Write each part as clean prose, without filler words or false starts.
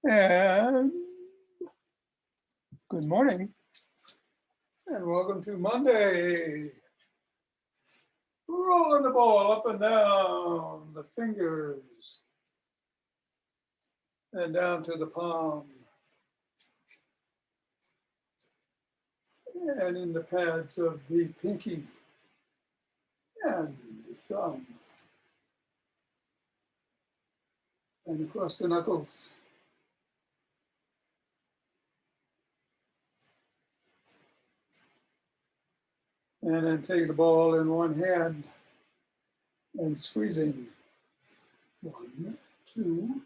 And good morning, and welcome to Monday. Rolling the ball up and down the fingers and down to the palm and in the pads of the pinky and the thumb and across the knuckles. And then taking the ball in one hand and squeezing. 1, 2.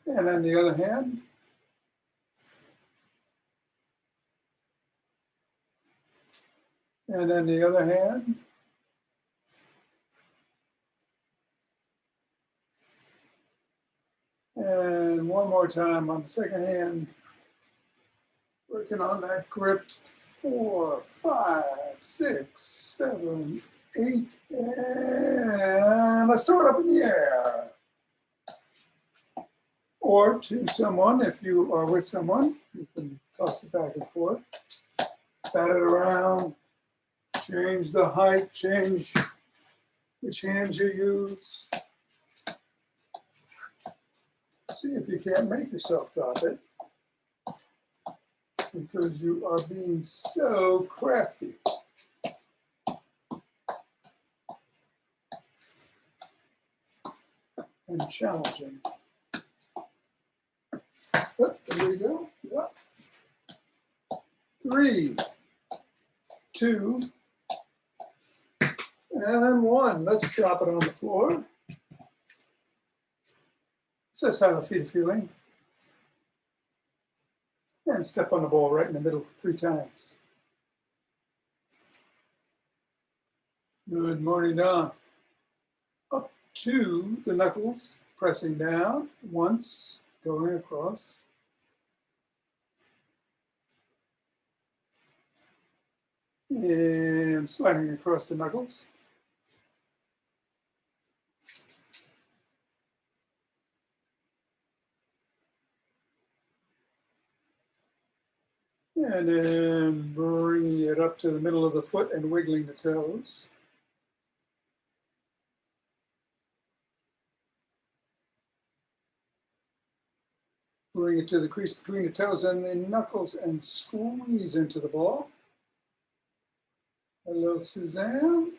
And then the other hand. And then the other hand. And one more time on the second hand. Working on that grip. 4, 5, 6, 7, 8, and let's throw it up in the air. Or to someone, if you are with someone, you can toss it back and forth, bat it around, change the height, change which hands you use. See if you can't make yourself drop it, because you are being so crafty. And challenging. Oh, there we go. Yep. 3, 2, and 1. Let's drop it on the floor. Assess how the feet are feeling. And step on the ball right in the middle 3 times. Good morning, down. Up to the knuckles, pressing down once, going across. And sliding across the knuckles. And then bringing it up to the middle of the foot and wiggling the toes. Bring it to the crease between the toes and the knuckles and squeeze into the ball. Hello, Suzanne.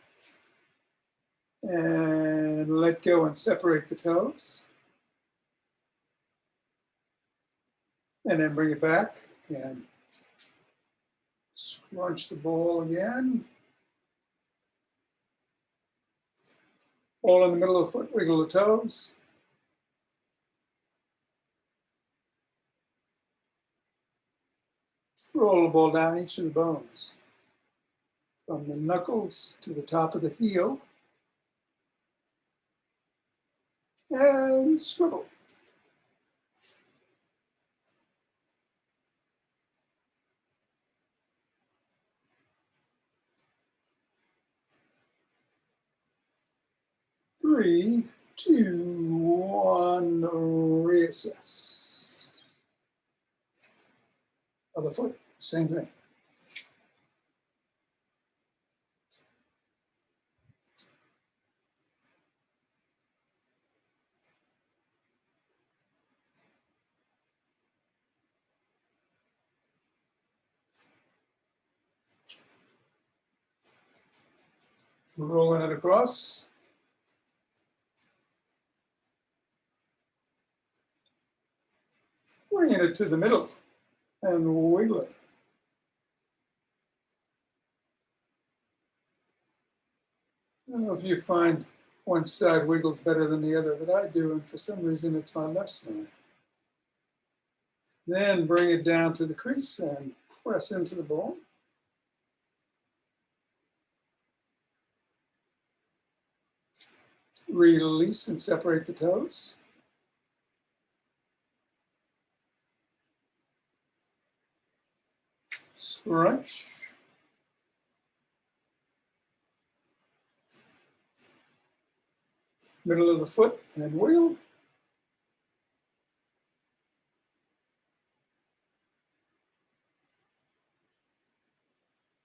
And let go and separate the toes. And then bring it back and scrunch the ball again. Ball in the middle of the foot, wiggle the toes. Roll the ball down each of the bones. From the knuckles to the top of the heel. And swivel. Three, 2, 1, reassess. Other foot, same thing. Rolling it across. Bringing it to the middle and wiggling. I don't know if you find one side wiggles better than the other, but I do, and for some reason it's my left side. Then bring it down to the crease and press into the ball. Release and separate the toes. Scrunch. middle of the foot and wiggle.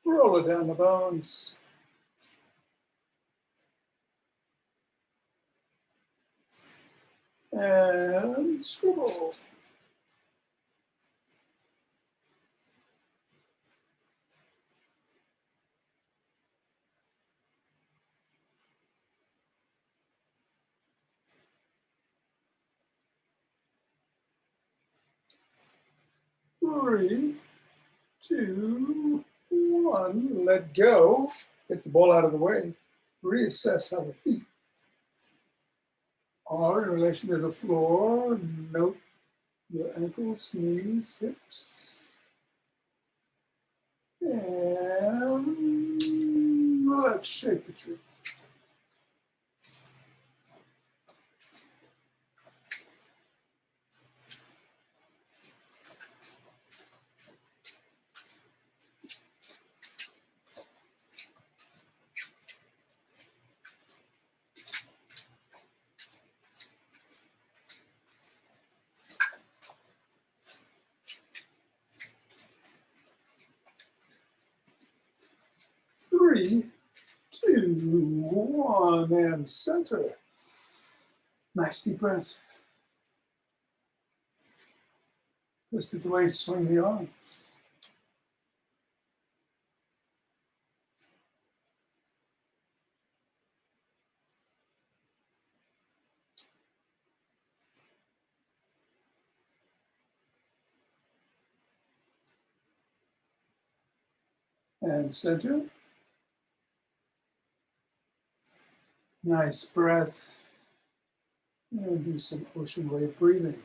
Roll it down the bones. And scribble. Three, two, one. Let go. Get the ball out of the way. Reassess how the feet are in relation to the floor. Note your ankles, knees, hips. And let's shake the tree. Three, two, one, and center. Nice deep breath. Twist the waist, swing the arms. And center. Nice breath. And do some ocean wave breathing.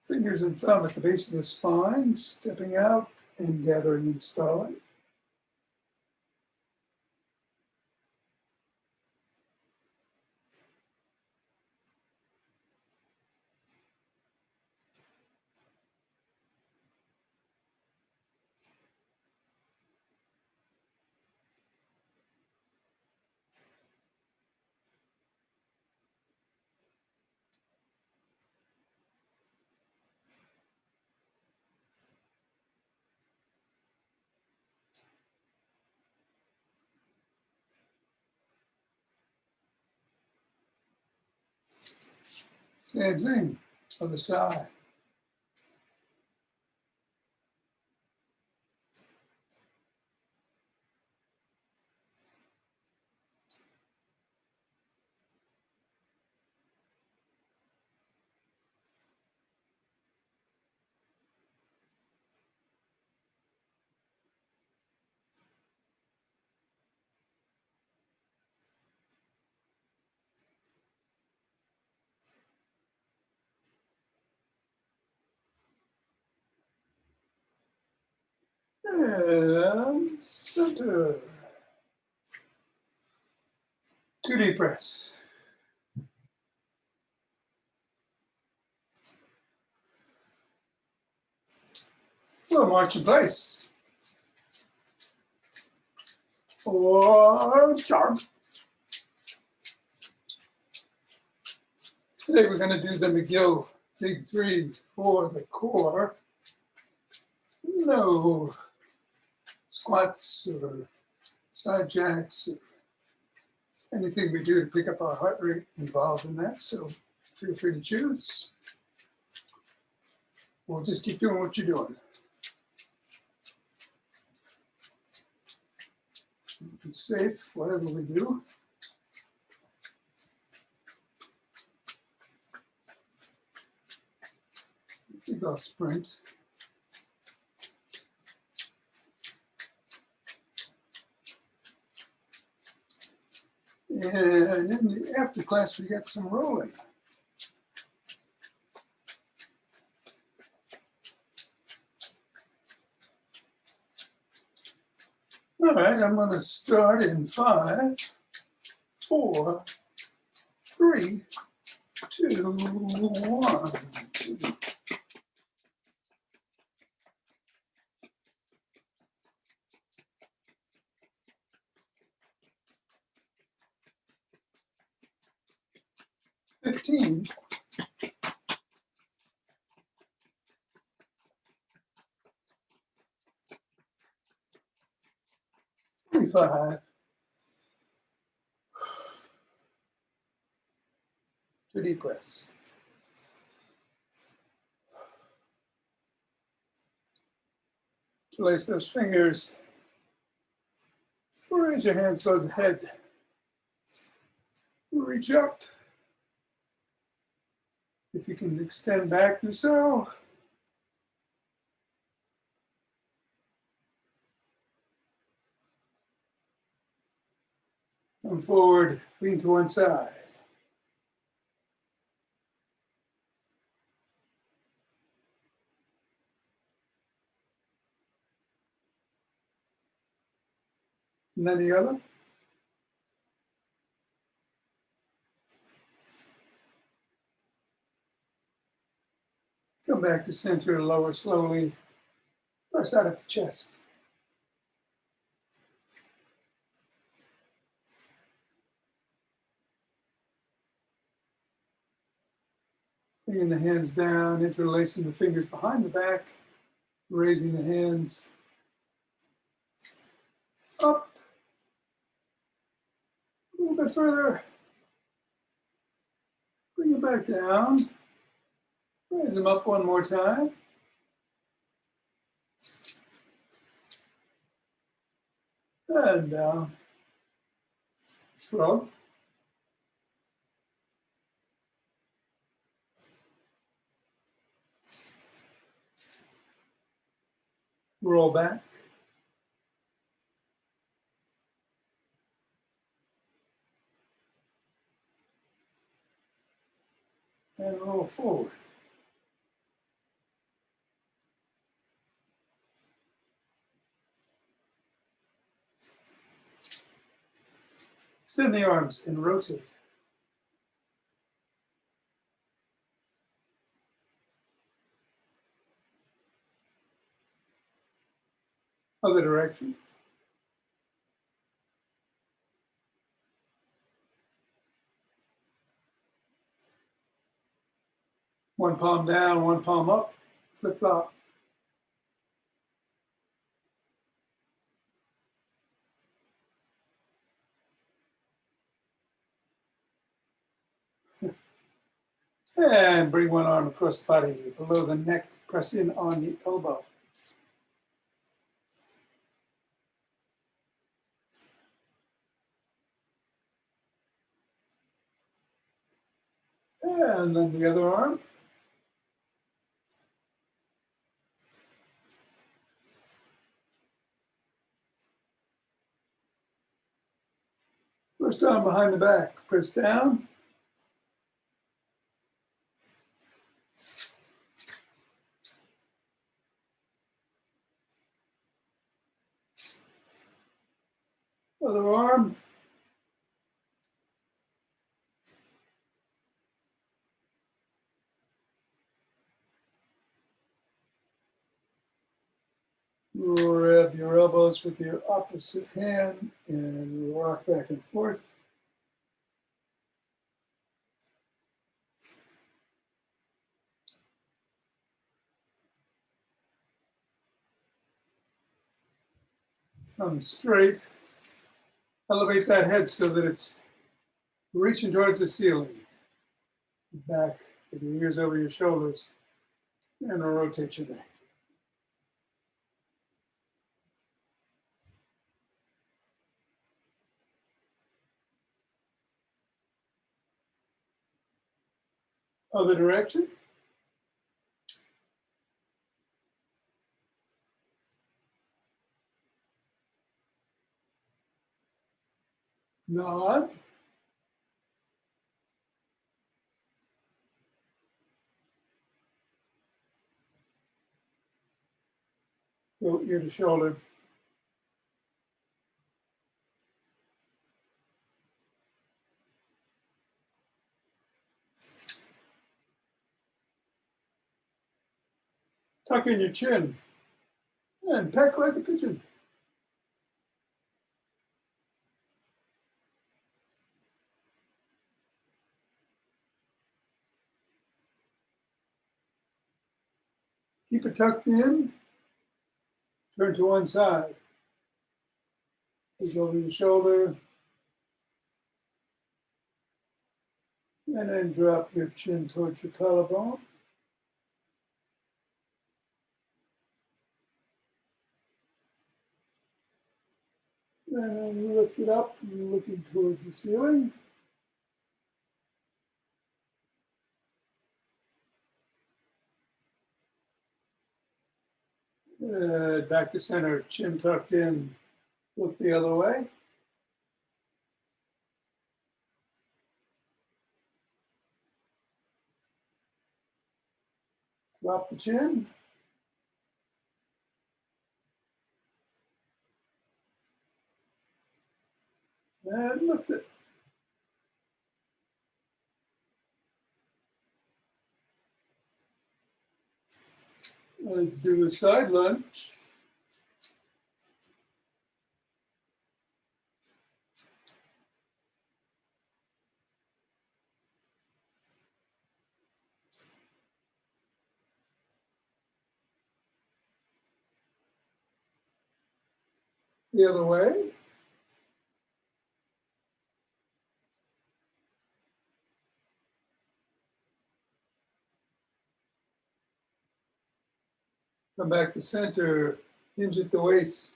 Fingers and thumb at the base of the spine, stepping out and gathering in starlight. Same thing, other side. And center. 2 deep breaths. So march in place. Or charm. Today we're going to do the McGill Big 3 for the core. No squats or side jacks, or anything we do to pick up our heart rate involved in that. So feel free to choose. We'll just keep doing what you're doing. Be safe, whatever we do. I think I'll sprint. And in the after class, we got some rolling. All right, I'm going to start in 5, 4, 3, 2, 1. 15. 25. 2 deep breaths. Place those fingers. Raise your hands above the head. Reach up. If you can extend back, do so. Come forward, lean to one side. And then the other. Come back to center, lower slowly. Press out at the chest. Bringing the hands down, interlacing the fingers behind the back, raising the hands up. A little bit further. Bring it back down. Raise them up one more time. And down. Shrug. Roll back. And roll forward. Extend the arms and rotate. Other direction. One palm down, one palm up, flip flop. And bring one arm across the body, below the neck, press in on the elbow. And then the other arm. First arm behind the back, press down. Other arm. Grab your elbows with your opposite hand and rock back and forth. Come straight. Elevate that head so that it's reaching towards the ceiling. Back with your ears over your shoulders and rotate your neck. Other direction. Nod. Go ear to shoulder. Tuck in your chin and peck like a pigeon. Keep it tucked in. Turn to one side. Look over your shoulder. And then drop your chin towards your collarbone. And then lift it up, looking towards the ceiling. Back to center, chin tucked in. Look the other way. Drop the chin. And lift it. Let's do a side lunge. The other way. Come back to center, hinge at the waist.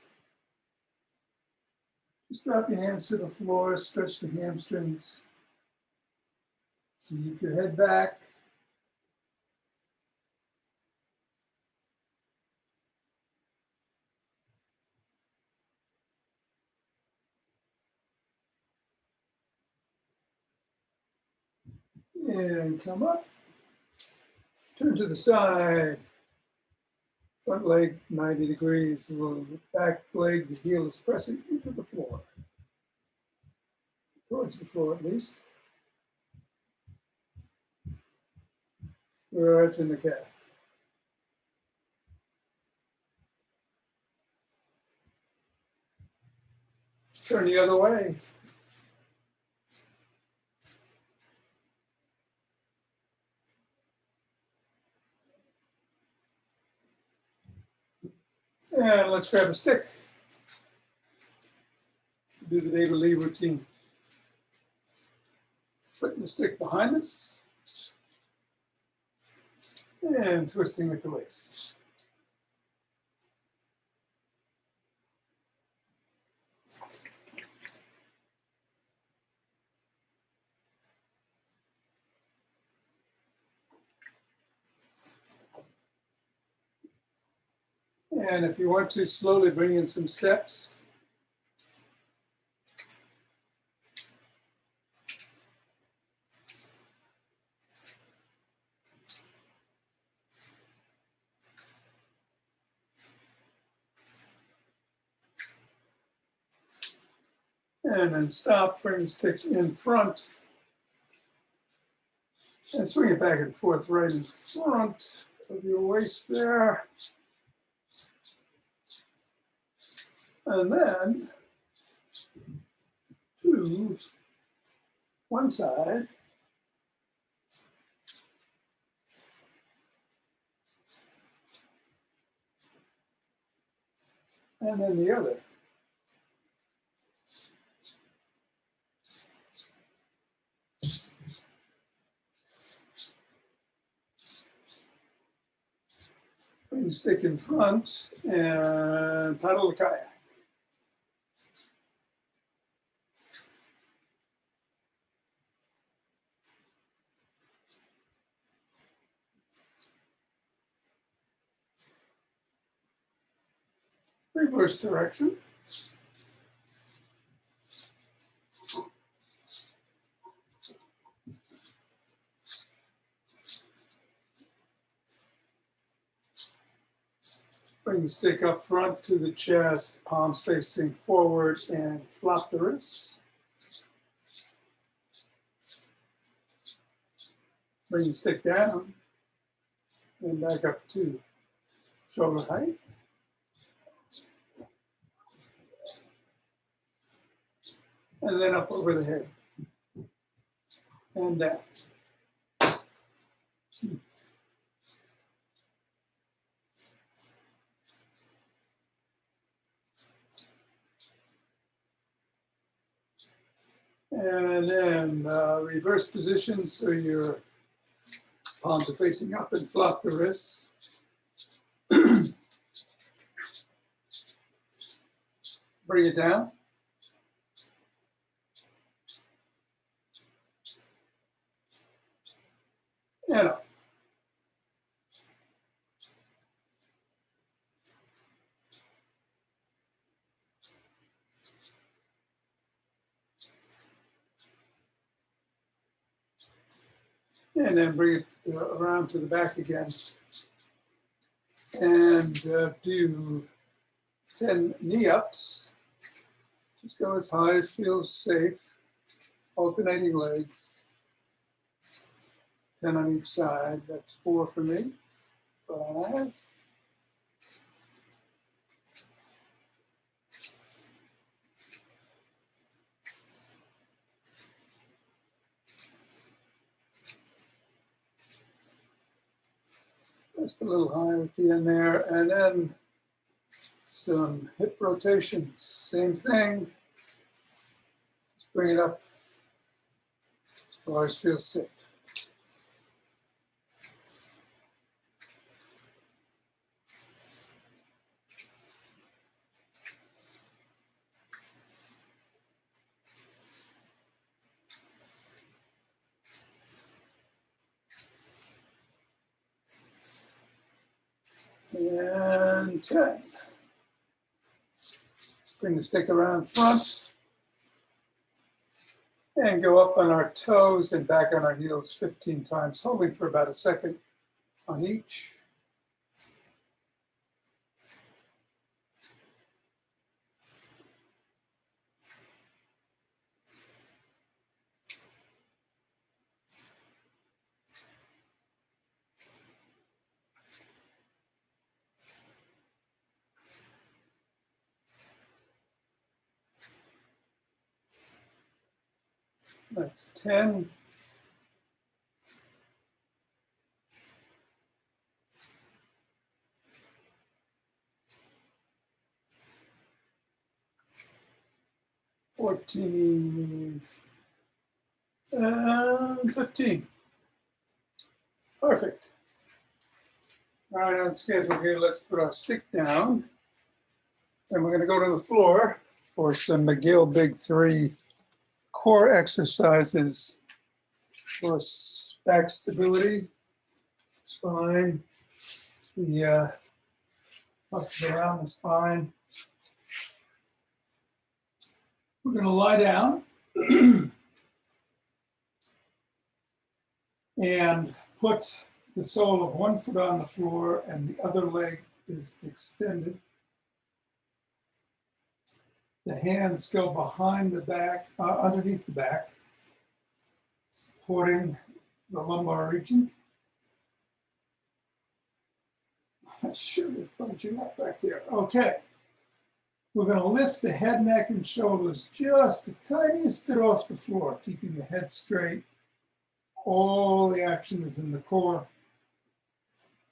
Just drop your hands to the floor, stretch the hamstrings. Keep your head back. And come up. Turn to the side. Front leg 90 degrees. The little back leg, the heel is pressing into the floor. Towards the floor at least. Right in the calf. Turn the other way. And let's grab a stick. Do the David Lee routine. Putting the stick behind us. And twisting at the waist. And if you want to, slowly bring in some steps. And then stop, bring the stick in front. And swing it back and forth right in front of your waist there. And then to one side. And then the other. Bring the stick in front and paddle the kayak. Reverse direction. Bring the stick up front to the chest, palms facing forward, and flop the wrists. Bring the stick down and back up to shoulder height. And then up over the head and down. And then reverse position, so your palms are facing up and flop the wrists. Bring it down. And up. And then bring it around to the back again. And do 10 knee ups. Just go as high as feels safe. Alternating legs. 10 on each side. That's 4 for me. 5. Just a little higher at the end there. And then some hip rotations. Same thing. Just bring it up as far as feels safe. And 10. Bring the stick around front and go up on our toes and back on our heels 15 times, holding for about a second on each. That's 10. $14 and $15. Perfect. All right, on schedule here, let's put our stick down. And we're going to go to the floor for some McGill Big 3 core exercises for back stability, spine, the muscles around the spine. We're going to lie down and put the sole of one foot on the floor and the other leg is extended. The hands go behind the back, underneath the back, supporting the lumbar region. I should have bumped you up back there. Okay. We're going to lift the head, neck, and shoulders just the tiniest bit off the floor, keeping the head straight. All the action is in the core.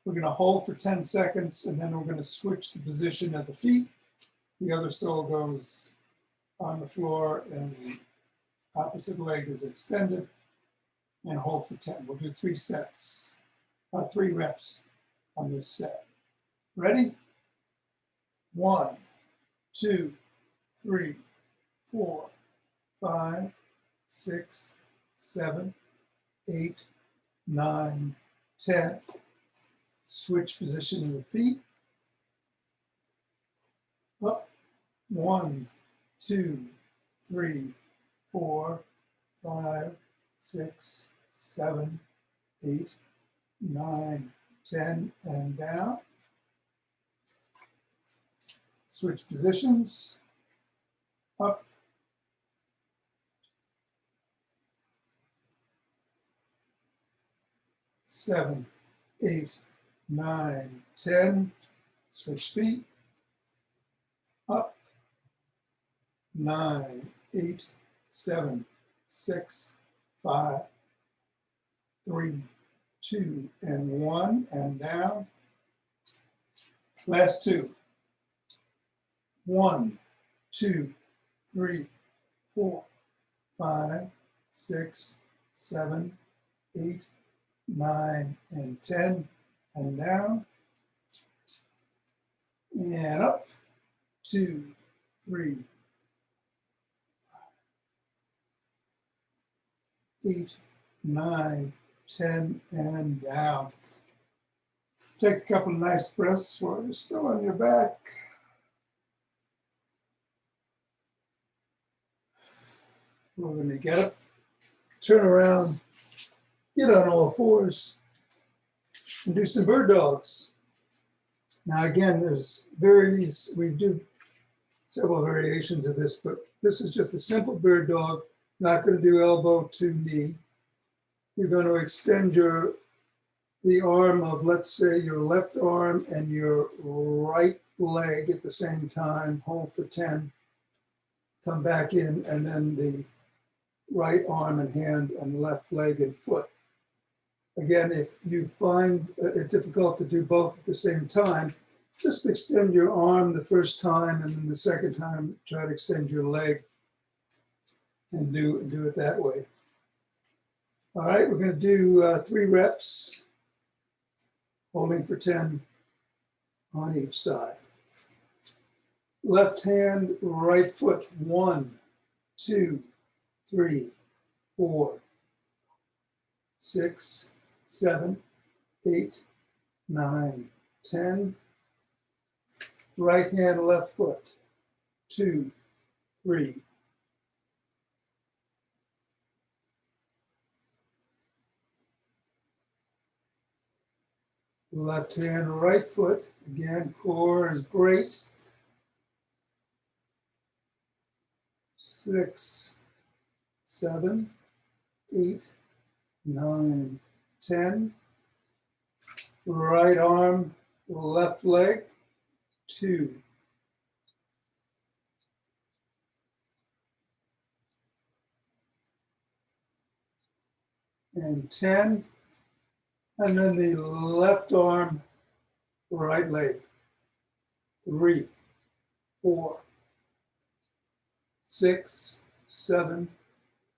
We're going to hold for 10 seconds, and then we're going to switch the position of the feet. The other sole goes on the floor, and the opposite leg is extended, and hold for 10. We'll do 3 sets, 3 reps on this set. Ready? 1, 2, 3, 4, 5, 6, 7, 8, 9, 10. Switch position of the feet. Up. 1, 2, 3, 4, 5, 6, 7, 8, 9, 10, and down. Switch positions, up, 7, 8, 9, 10, switch feet, up, 9, 8, 7, 6, 5, 3, 2, and 1, and down. Last two. 1, 2, 3, 4, 5, 6, 7, 8, 9, and 10, and down. And up. 2, 3, 8, 9, 10, and down. Take a couple of nice breaths while you're still on your back. We're going to get up, turn around, get on all fours, and do some bird dogs. Now again, we do several variations of this, but this is just a simple bird dog. Not going to do elbow to knee. You're going to extend the arm of, let's say, your left arm and your right leg at the same time. Hold for 10. Come back in, and then the right arm and hand and left leg and foot. Again, if you find it difficult to do both at the same time, just extend your arm the first time, and then the second time, try to extend your leg and do it that way. All right, we're going to do 3 reps, holding for 10 on each side. Left hand, right foot, 1, 2, 3, 4, 6, 7, 8, 9, 10. Right hand, left foot, 2, 3. Left hand, right foot. Again, core is braced. 6, 7, 8, 9, 10. Right arm, left leg, 2. And 10. And then the left arm, right leg, 3, 4, 6, 7,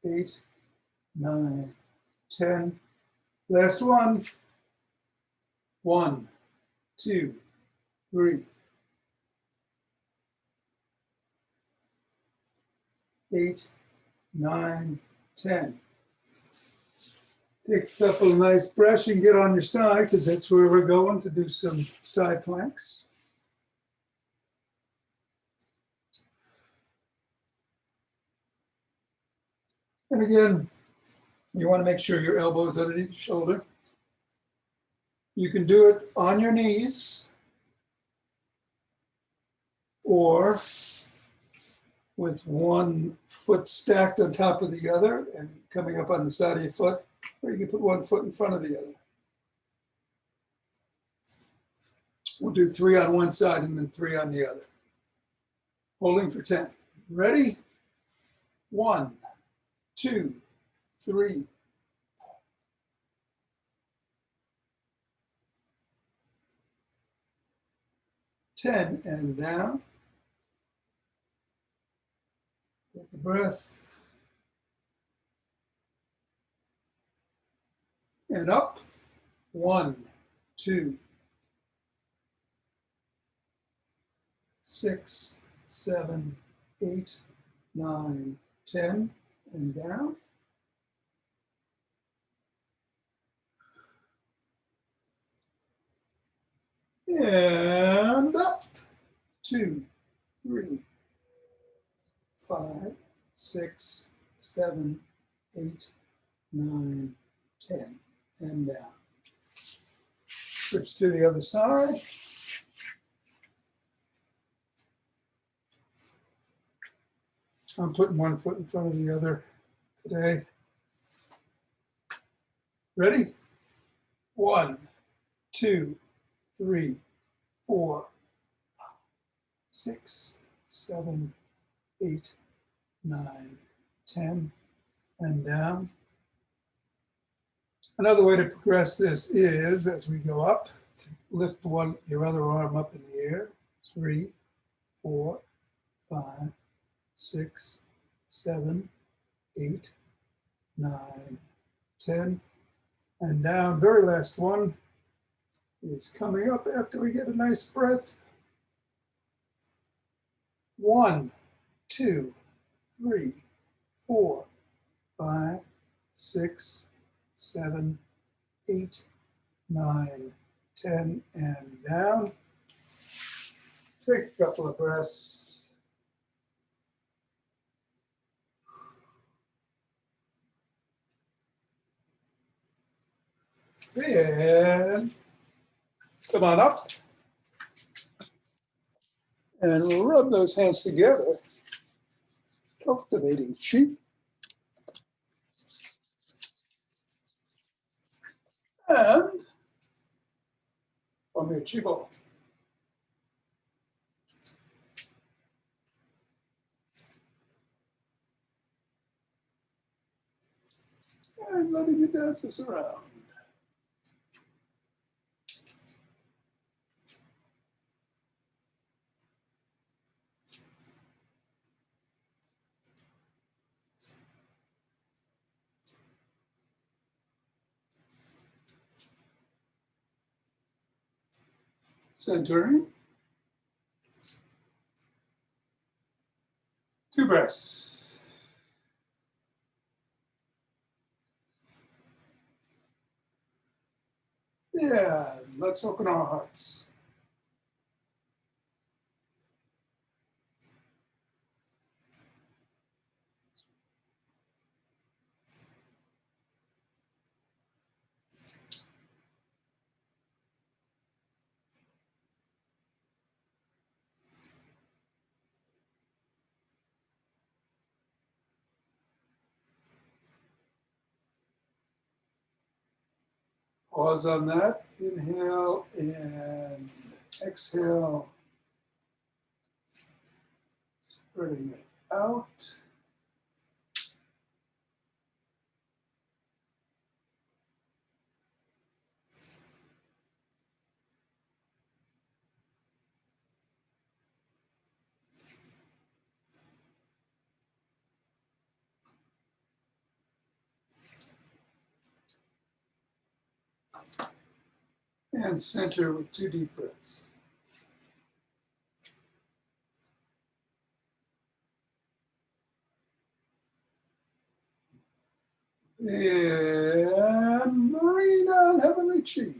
8, 9, 10. Last one. 1, 2, 3, 8, 9, 10. Take a couple of nice breaths and get on your side, because that's where we're going to do some side planks. And again, you want to make sure your elbow is underneath your shoulder. You can do it on your knees or with one foot stacked on top of the other and coming up on the side of your foot, or you can put one foot in front of the other. We'll do 3 on one side and then 3 on the other. Holding for 10. Ready? 1, 2, 3. 10 and down. Take a breath. And up. 1, 2, 6, 7, 8, 9, 10, and down. And up. 2, 3, 5, 6, 7, 8, 9, 10, and down. Switch to the other side. I'm putting one foot in front of the other today. Ready? 1, 2, 3, 4, 6, 7, 8, 9, 10, and down. Another way to progress this is, as we go up, to lift your other arm up in the air. 3, 4, 5, 6, 7, 8, 9, 10, and down. Very last one is coming up after we get a nice breath. 1, 2, 3, 4, 5, 6, 7, 8, 9, 10, and down. Take a couple of breaths. And come on up. And we'll rub those hands together, cultivating chi. And form your chi ball. And letting you dance this around. Centering. 2 breaths. Yeah, let's open our hearts. Pause on that. Inhale and exhale. Spreading it out. And center with 2 deep breaths. And bring down heavenly chi.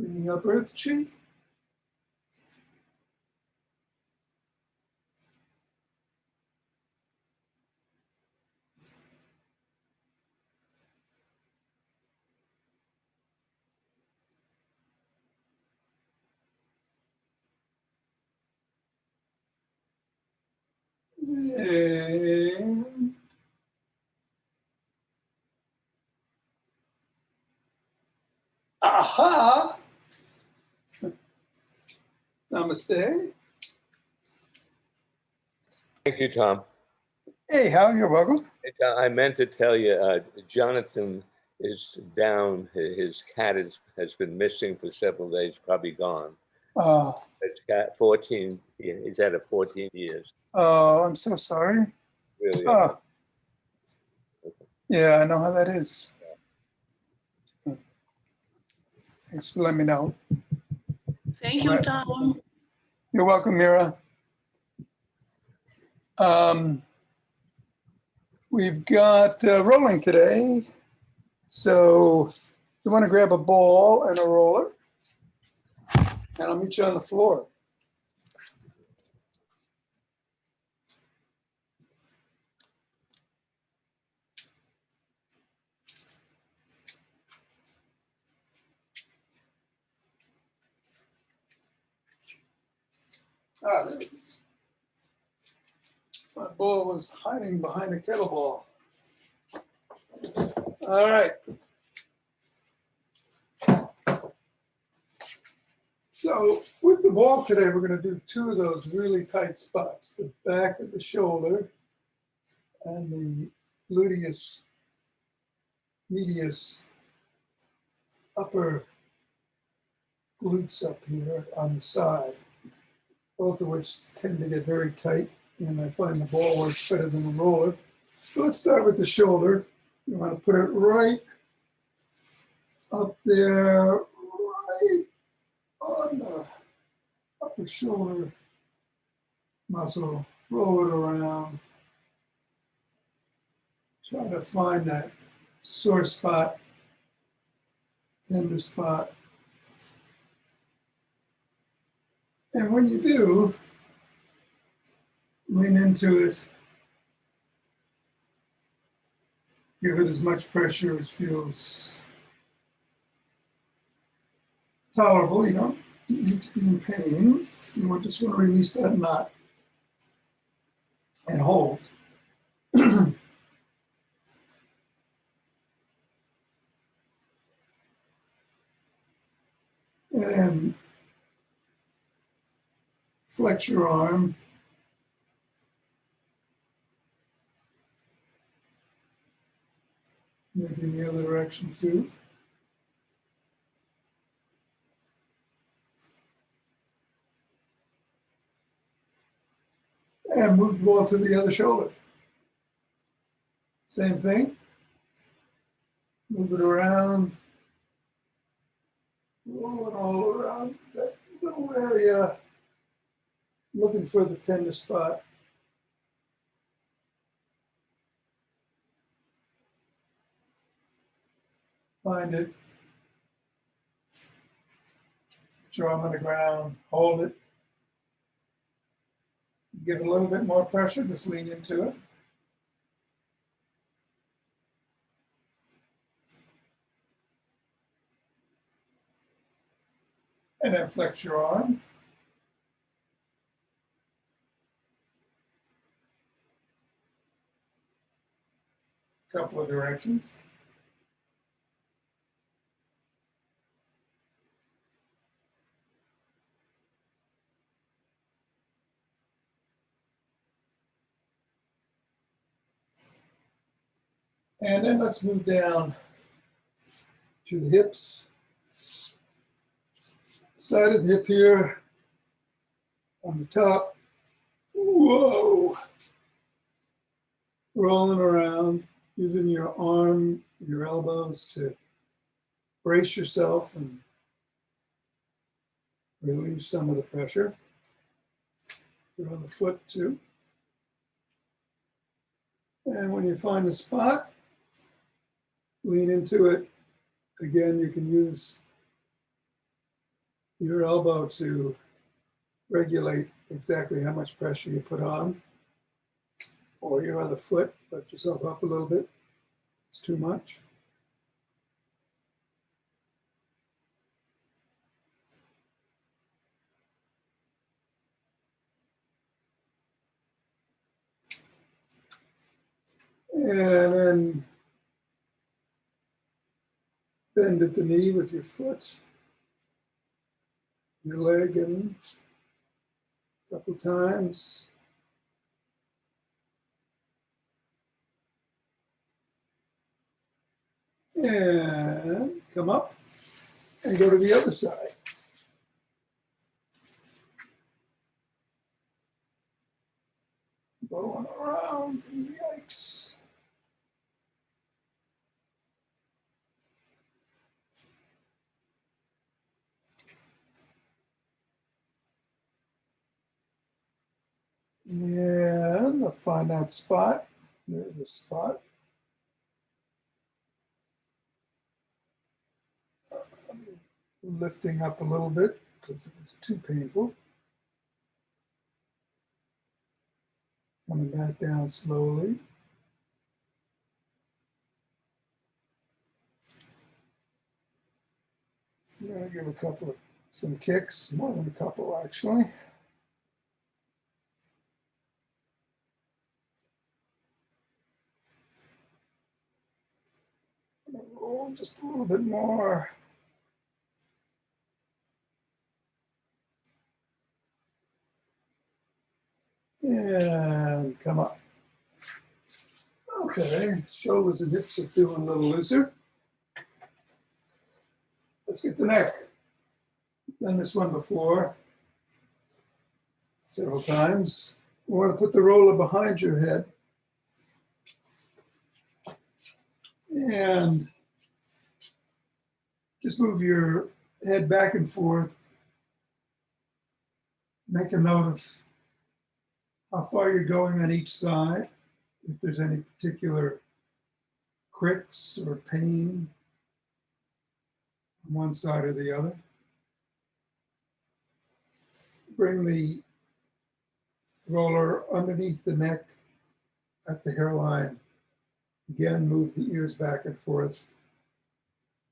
Bringing up earth chi. And aha! Namaste. Thank you, Tom. Hey, Hal, you're welcome. I meant to tell you, Jonathan is down. His cat has been missing for several days, probably gone. His cat, 14, he's had it 14 years. Oh, I'm so sorry. Really? Yeah, I know how that is. Thanks for letting me know. Thank you, Tom. You're welcome, Mira. We've got rolling today. So you want to grab a ball and a roller, and I'll meet you on the floor. Ah, there it is. My ball was hiding behind a kettlebell. All right. So with the ball today, we're going to do two of those really tight spots, the back of the shoulder and the gluteus medius upper glutes up here on the side, both of which tend to get very tight, and I find the ball works better than the roller. So let's start with the shoulder. You want to put it right up there, right on the upper shoulder muscle. Roll it around. Try to find that sore spot, tender spot. And when you do, lean into it. Give it as much pressure as feels tolerable. You don't need to be in pain. You just want to release that knot and hold. And flex your arm. Maybe in the other direction too. And move the ball to the other shoulder. Same thing. Move it around. Roll it all around that little area. Looking for the tender spot. Find it. Put your arm on the ground. Hold it. Give it a little bit more pressure. Just lean into it. And then flex your arm. Couple of directions. And then let's move down to the hips. Side of the hip here on the top. Whoa. Rolling around, using your arm, your elbows to brace yourself and relieve some of the pressure. Your other foot too. And when you find the spot, lean into it. Again, you can use your elbow to regulate exactly how much pressure you put on, or your other foot. Lift yourself up a little bit. It's too much. And then bend at the knee with your foot, your leg, and a couple times. And come up and go to the other side. Going around, yikes. And I'll find that spot. There's a spot. Lifting up a little bit because it was too painful. Coming back down slowly. I'm going to give some kicks, more than a couple actually. Roll just a little bit more. And come up. Okay, shoulders and hips are feeling a little looser. Let's get the neck. Done this one before several times. You want to put the roller behind your head and just move your head back and forth. Make a note of how far you're going on each side, if there's any particular cricks or pain on one side or the other. Bring the roller underneath the neck at the hairline. Again, move the ears back and forth.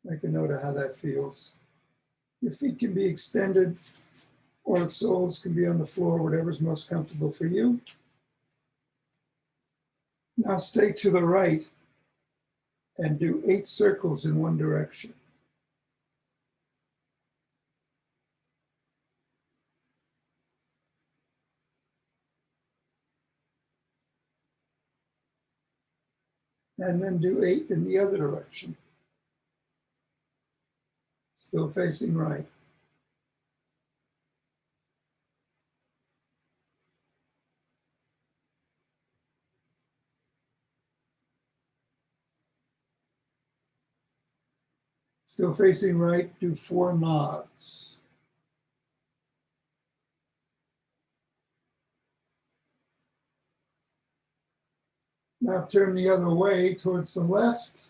Make a note of how that feels. Your feet can be extended or the soles can be on the floor, whatever's most comfortable for you. Now stay to the right and do 8 circles in one direction. And then do 8 in the other direction. Still facing right. Still facing right, do 4 nods. Now turn the other way towards the left.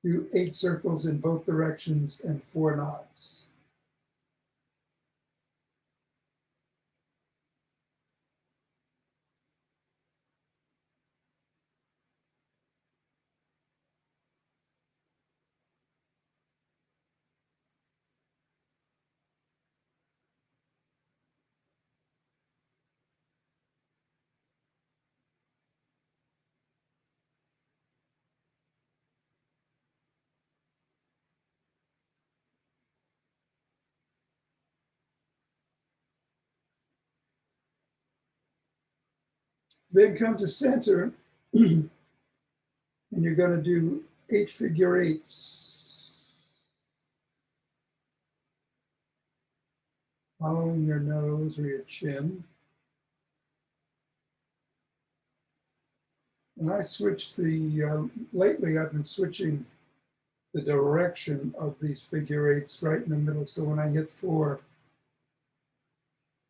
Do 8 circles in both directions and 4 nods. Then come to center, and you're going to do 8 figure eights. Following your nose or your chin. And I switched lately I've been switching the direction of these figure eights right in the middle. So when I hit 4,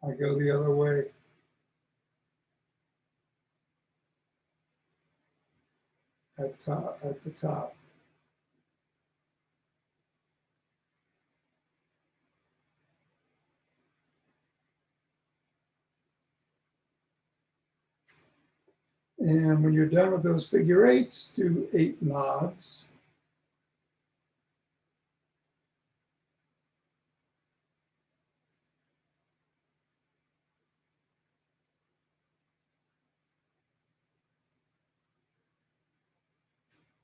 I go the other way. At the top. And when you're done with those figure eights, do 8 nods.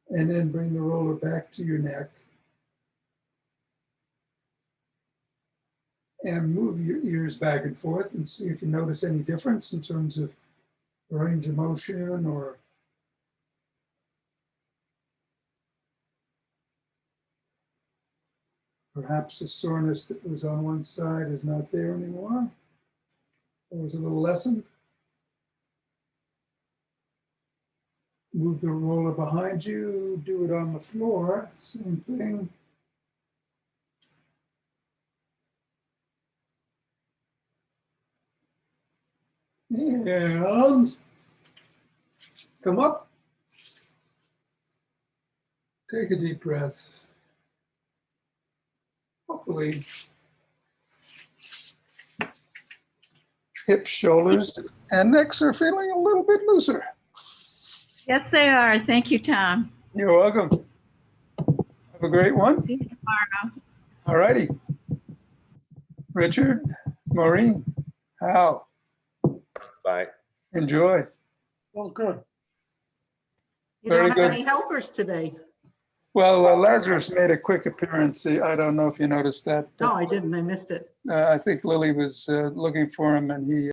And then bring the roller back to your neck. And move your ears back and forth and see if you notice any difference in terms of range of motion or perhaps the soreness that was on one side is not there anymore. Or was a little lessened. Move the roller behind you, do it on the floor, same thing. And come up. Take a deep breath. Hopefully, hips, shoulders, and necks are feeling a little bit looser. Yes, they are. Thank you, Tom. You're welcome. Have a great one. See you tomorrow. All righty. Richard, Maureen, Hal, Bye. enjoy. Oh, good. You Very don't have good. any helpers today. Well, Lazarus made a quick appearance. I don't know if you noticed that. No, But, I didn't. I missed it. I think Lily was looking for him and he